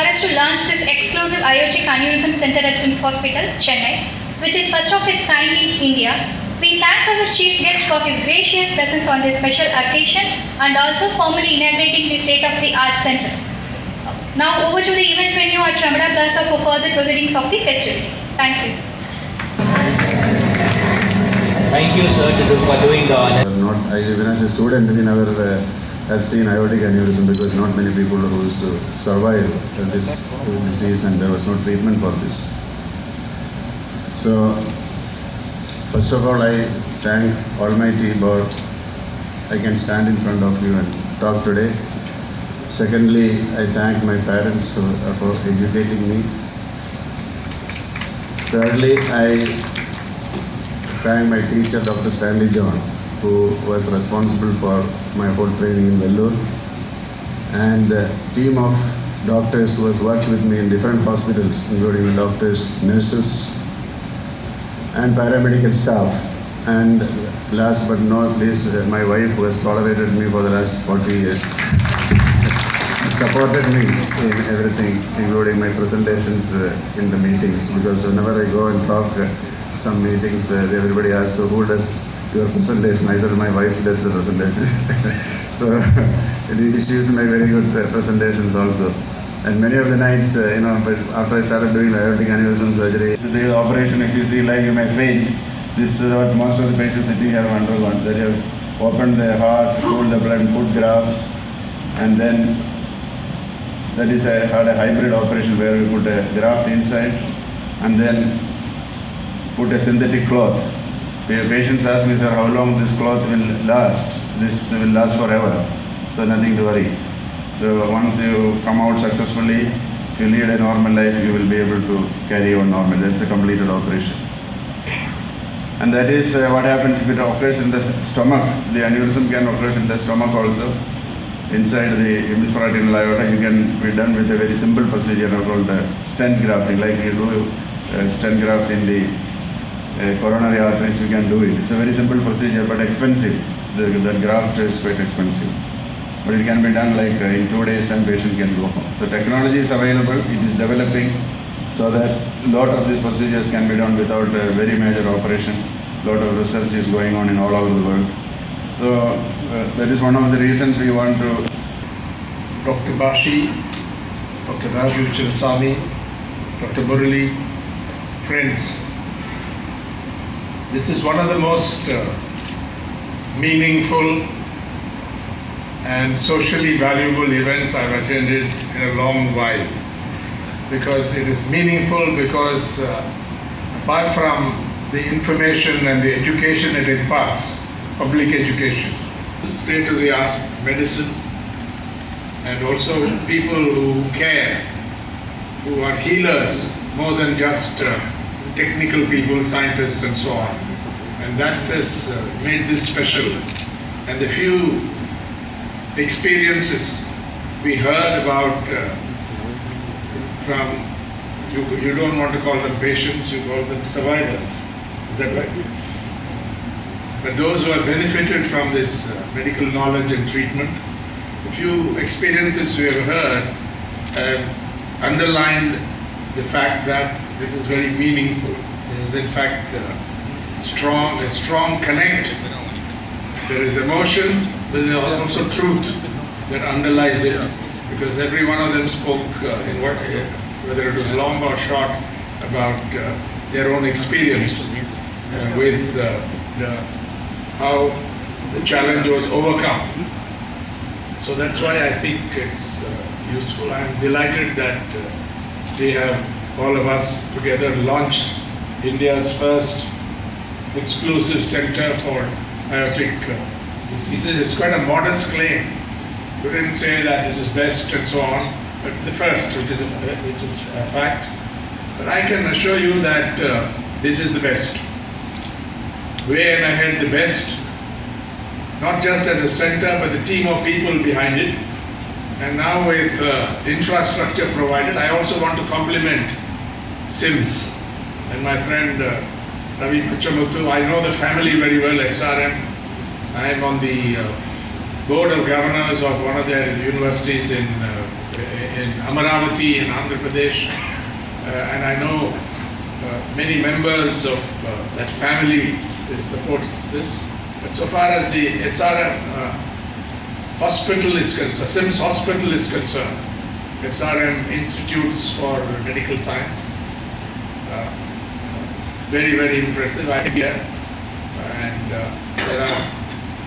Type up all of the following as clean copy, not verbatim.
us to launch this exclusive aortic aneurysm center at SIMS Hospital, Chennai, which is first of its kind in India. We thank our chief guest for his gracious presence on this special occasion and also formally inaugurating the state-of-the-art center. Now over to the event venue at Ramada Plaza for further proceedings of the festivities. Thank you. Thank you, sir, for doing the honor. Even as a student, we never have seen aortic aneurysm because not many people who used to survive this disease, and there was no treatment for this. So, first of all, I thank Almighty God I can stand in front of you and talk today. Secondly, I thank my parents for educating me. Thirdly, I thank my teacher, Dr. Stanley John, who was responsible for my whole training in Vellore, and the team of doctors who has worked with me in different hospitals, including doctors, nurses, and paramedical staff. And last but not least, my wife, who has tolerated me for the last 40 years, supported me in everything, including my presentations in the meetings, because whenever I go and talk some meetings, everybody asks, so who does your presentation? I said, my wife does the presentation. So she used to make very good presentations also. And many of the nights, but after I started doing the aortic aneurysm surgery, the operation, if you see like you may faint. This is what most of the patients sitting have undergone. They have opened their heart, cooled the blood, put grafts, and then that is had a hybrid operation where we put a graft inside and then put a synthetic cloth. Patients ask me, sir, how long this cloth will last? This will last forever, so nothing to worry. So once you come out successfully, if you lead a normal life, you will be able to carry on normal. That's a completed operation. And that is what happens if it occurs in the stomach. The aneurysm can occur in the stomach also. Inside the infrarrenal aorta, you can be done with a very simple procedure called stent grafting. Like you do stent graft in the coronary arteries, you can do it. It's a very simple procedure but expensive. The graft is quite expensive. But it can be done like in 2 days time patient can go home. So technology is available, it is developing so that a lot of these procedures can be done without a very major operation. A lot of research is going on in all over the world. So that is one of the reasons we want to. Dr. Bashi, Dr. Raju Chirasamy, Dr. Murali, friends, this is one of the most meaningful and socially valuable events I've attended in a long while, because it is meaningful because apart from the information and the education it imparts, public education, state-of-the-art medicine, and also people who care, who are healers more than just technical people, scientists and so on. And that has made this special. And the few experiences we heard about from, you don't want to call them patients, you call them survivors. Is that right? But those who have benefited from this medical knowledge and treatment, the few experiences we have heard underlined the fact that this is very meaningful. This is in fact a strong connect. There is emotion, but there is also truth that underlies it, because every one of them spoke in whether it was long or short about their own experience with how the challenge was overcome. So that's why I think it's useful. I'm delighted that we have all of us together launched India's first exclusive center for aortic diseases. It's quite a modest claim. You didn't say that this is best and so on, but the first, which is a fact. But I can assure you that this is the best. Way and ahead the best, not just as a center, but the team of people behind it. And now with infrastructure provided, I also want to compliment SIMS and my friend Ravi Pachamuthu. I know the family very well, SRM. I am on the board of governors of one of their universities in Amaravati in Andhra Pradesh, and I know many members of that family support this. But so far as the SRM hospital is concerned, SIMS hospital is concerned, SRM Institutes for Medical Science, very, very impressive idea, and there are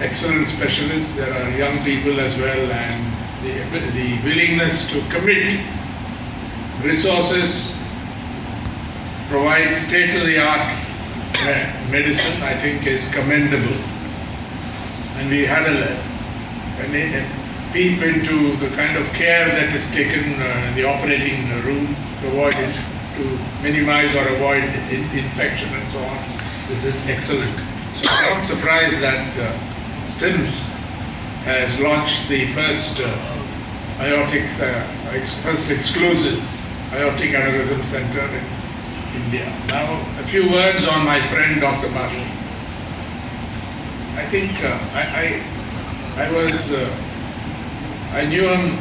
excellent specialists, there are young people as well, and the willingness to commit resources, provide state-of-the-art medicine, I think is commendable. And we had a peep into the kind of care that is taken in the operating room to avoid it, to minimize or avoid infection and so on. This is excellent. So I'm not surprised that SIMS has launched the first first exclusive aortic aneurysm center in India. Now, a few words on my friend Dr. Bashi. I think I knew him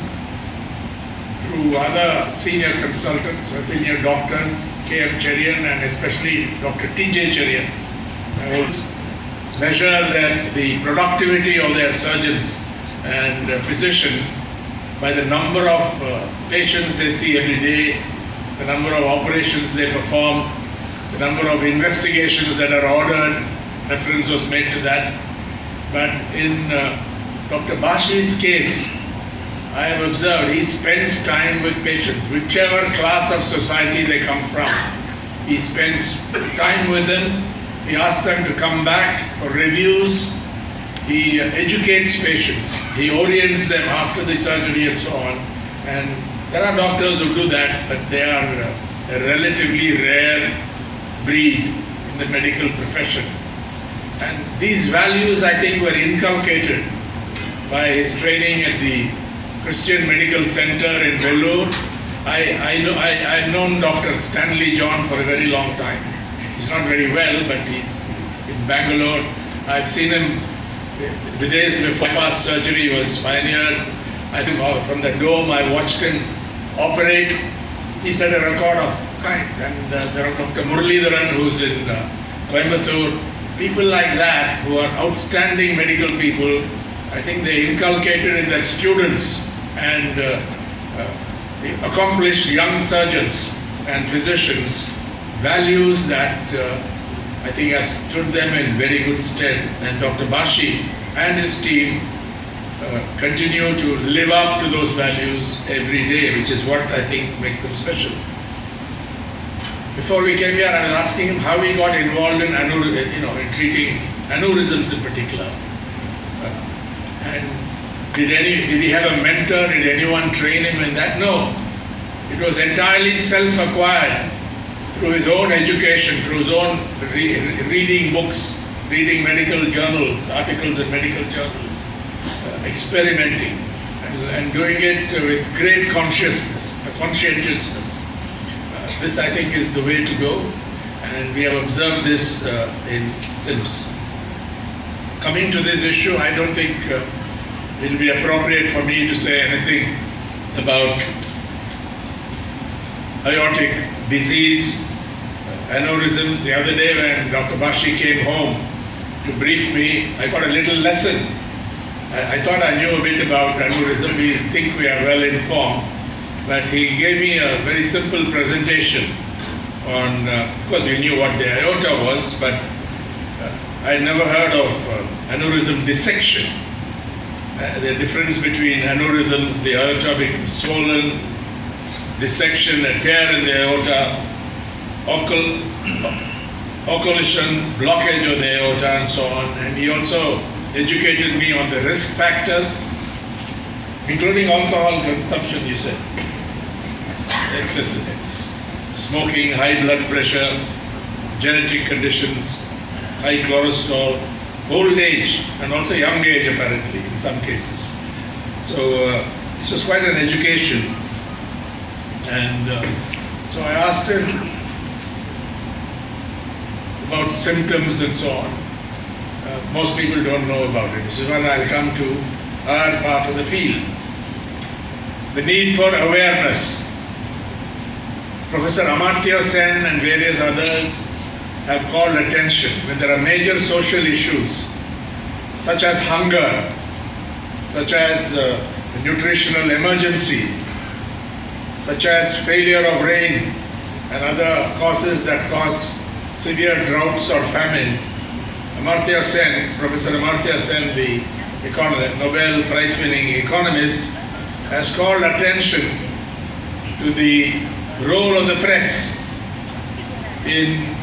through other senior consultants, senior doctors, K.M. Cherian and especially Dr. T.J. Cherian. I was measure that the productivity of their surgeons and physicians by the number of patients they see every day, the number of operations they perform, the number of investigations that are ordered, reference was made to that. But in Dr. Bashi's case, I have observed he spends time with patients, whichever class of society they come from. He spends time with them, he asks them to come back for reviews, he educates patients, he orients them after the surgery and so on. And there are doctors who do that, but they are a relatively rare breed in the medical profession. And these values, I think, were inculcated by his training at the Christian Medical Center in Vellore. I've known Dr. Stanley John for a very long time. He's not very well, but he's in Bangalore. I've seen him the days before bypass surgery was pioneered. I think from the dome I watched him operate. He set a record of kind. And there are Dr. Muralidharan, who's in Coimbatore. People like that who are outstanding medical people, I think they inculcated in their students and accomplished young surgeons and physicians values that I think have stood them in very good stead. And Dr. Bashi and his team continue to live up to those values every day, which is what I think makes them special. Before we came here, I was asking him how he got involved in in treating aneurysms in particular. And did he have a mentor? Did anyone train him in that? No. It was entirely self-acquired through his own education, through his own reading books, reading medical journals, articles in medical journals, experimenting and doing it with great conscientiousness. This, I think, is the way to go, and we have observed this in SIMS. Coming to this issue, I don't think it will be appropriate for me to say anything about aortic disease, aneurysms. The other day when Dr. Bashi came home to brief me, I got a little lesson. I thought I knew a bit about aneurysm. We think we are well informed. But he gave me a very simple presentation on, of course we knew what the aorta was, but I had never heard of aneurysm dissection. The difference between aneurysms, the aorta being swollen, dissection, a tear in the aorta, occlusion, blockage of the aorta and so on. And he also educated me on the risk factors, including alcohol consumption, you said. Excess smoking, high blood pressure, genetic conditions, high cholesterol, old age, and also young age apparently in some cases. So this was quite an education. And so I asked him about symptoms and so on. Most people don't know about it. This is what I'll come to. are part of the field. The need for awareness. Professor Amartya Sen and various others have called attention when there are major social issues such as hunger, such as nutritional emergency, such as failure of rain and other causes that cause severe droughts or famine. Amartya Sen, Professor Amartya Sen, the Nobel Prize-winning economist, has called attention to the role of the press in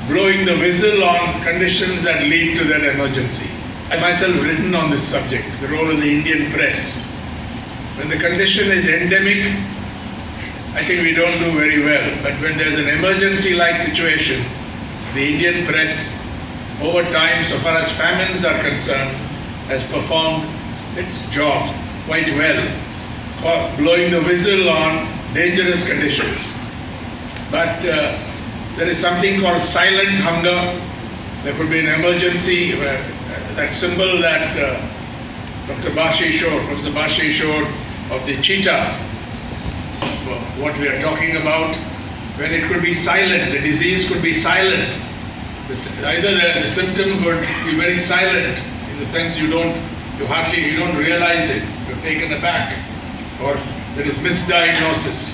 blowing the whistle on conditions that lead to that emergency. I myself have written on this subject, the role of the Indian press. When the condition is endemic, I think we don't do very well. But when there's an emergency-like situation, the Indian press, over time, so far as famines are concerned, has performed its job quite well, blowing the whistle on dangerous conditions. But there is something called silent hunger. There could be an emergency, that symbol that Professor Bashi showed of the cheetah, what we are talking about, when it could be silent, the disease could be silent. Either the symptom could be very silent, in the sense you don't realize it, you're taken aback, or there is misdiagnosis,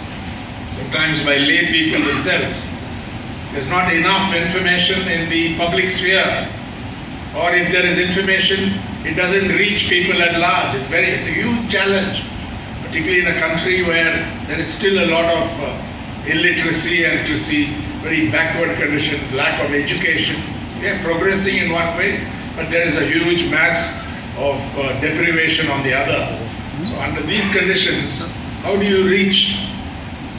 sometimes by lay people themselves. There's not enough information in the public sphere, or if there is information, it doesn't reach people at large. It's a huge challenge, particularly in a country where there is still a lot of illiteracy and very backward conditions, lack of education. We are progressing in one way, but there is a huge mass of deprivation on the other. So under these conditions, how do you reach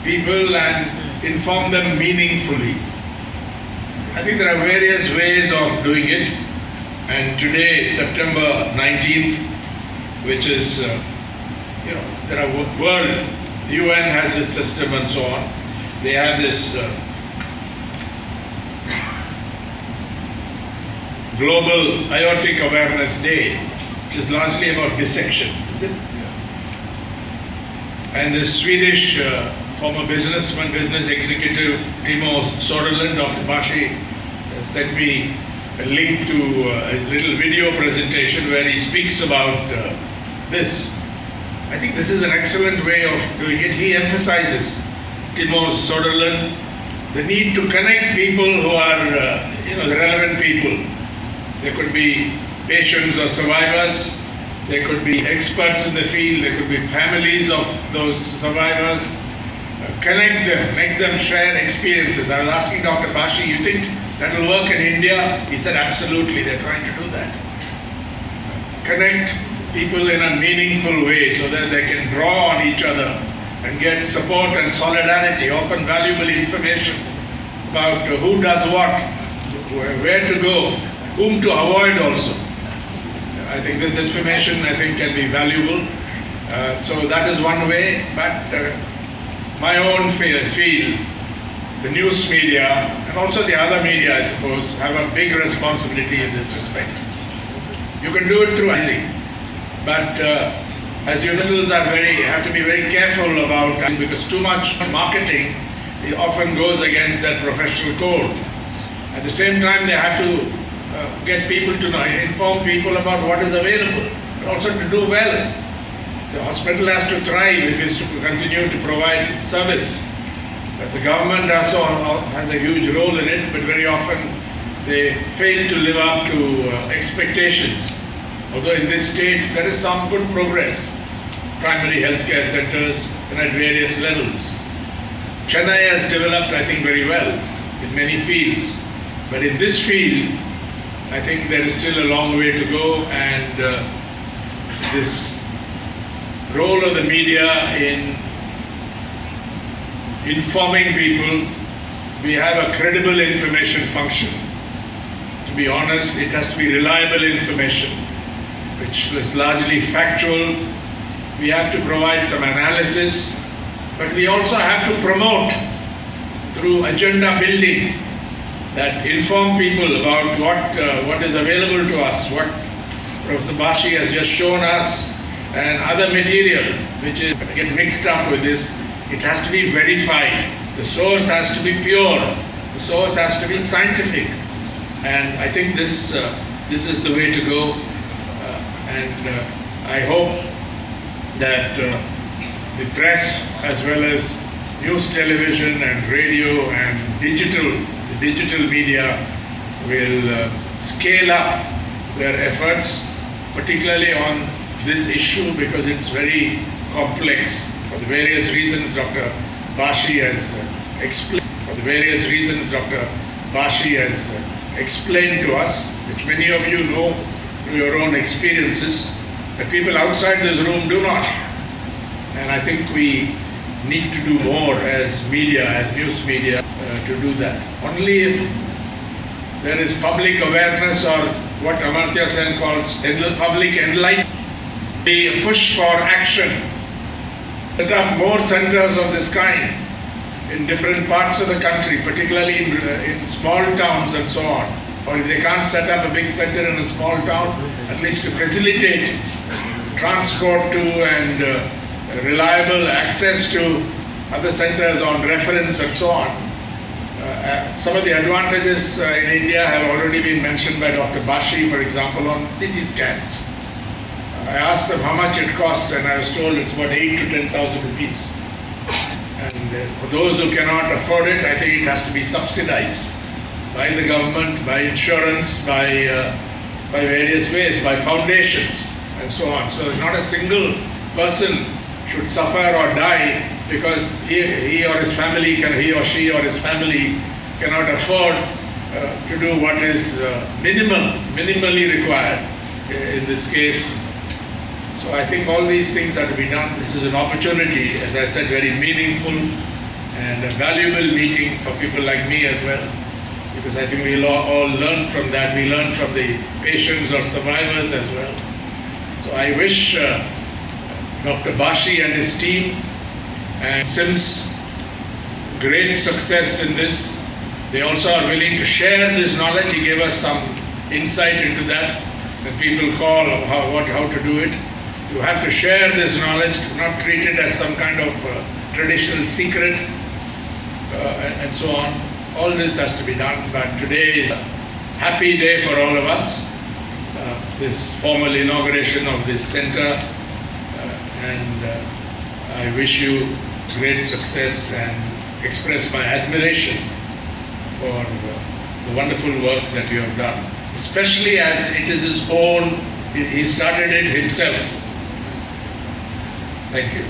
people and inform them meaningfully? I think there are various ways of doing it, and today, September 19th, which is, there are world, UN has this system and so on. They have this Global Aortic Awareness Day, which is largely about dissection, is it? And the Swedish former business executive Timo Soderlund, Dr. Bashi, sent me a link to a little video presentation where he speaks about this. I think this is an excellent way of doing it. He emphasizes, Timo Soderlund, the need to connect people who are, the relevant people. There could be patients or survivors, there could be experts in the field, there could be families of those survivors. Connect them, make them share experiences. I was asking Dr. Bashi, you think that will work in India? He said, absolutely, they're trying to do that. Connect people in a meaningful way so that they can draw on each other and get support and solidarity, often valuable information about who does what, where to go, whom to avoid also. I think this information, can be valuable. So that is one way, but my own field, the news media, and also the other media, I suppose, have a big responsibility in this respect. You can do it through IC, but as journalists have to be very careful about, because too much marketing often goes against that professional code. At the same time, they have to get people to know, inform people about what is available, but also to do well. The hospital has to thrive if it's to continue to provide service. But the government also has a huge role in it, but very often they fail to live up to expectations. Although in this state there is some good progress, primary healthcare centers and at various levels. Chennai has developed, very well in many fields. But in this field, I think there is still a long way to go, and this role of the media in informing people, we have a credible information function. To be honest, it has to be reliable information, which is largely factual. We have to provide some analysis, but we also have to promote through agenda building, that inform people about what is available to us, what Professor Bashi has just shown us, and other material which is get mixed up with this. It has to be verified. The source has to be pure. The source has to be scientific. And I think this is the way to go. And I hope that the press, as well as news, television, and radio, and the digital media, will scale up their efforts, particularly on this issue, because it's very complex for the various reasons Dr. Bashi has explained. For the various reasons Dr. Bashi has explained to us, which many of you know through your own experiences, but people outside this room do not. And I think we need to do more as media, as news media, to do that. Only if there is public awareness, or what Amartya Sen calls public enlightenment, the push for action, set up more centers of this kind in different parts of the country, particularly in small towns and so on. Or if they can't set up a big center in a small town, at least to facilitate transport to and reliable access to other centers on reference and so on. Some of the advantages in India have already been mentioned by Dr. Bashi, for example, on CT scans. I asked them how much it costs, and I was told it's about 8,000 to 10,000 rupees. And for those who cannot afford it, I think it has to be subsidized by the government, by insurance, by various ways, by foundations, and so on. So not a single person should suffer or die because he or his family he or she or his family cannot afford to do what is minimally required in this case. So I think all these things are to be done. This is an opportunity, as I said, very meaningful and a valuable meeting for people like me as well, because I think we'll all learn from that. We learn from the patients or survivors as well. So I wish Dr. Bashi and his team and SIMS great success in this. They also are willing to share this knowledge. He gave us some insight into that. When people call how to do it, you have to share this knowledge, not treat it as some kind of traditional secret and so on. All this has to be done, but today is a happy day for all of us, this formal inauguration of this center, and I wish you great success and express my admiration for the wonderful work that you have done, especially as it is his own, he started it himself. Thank you.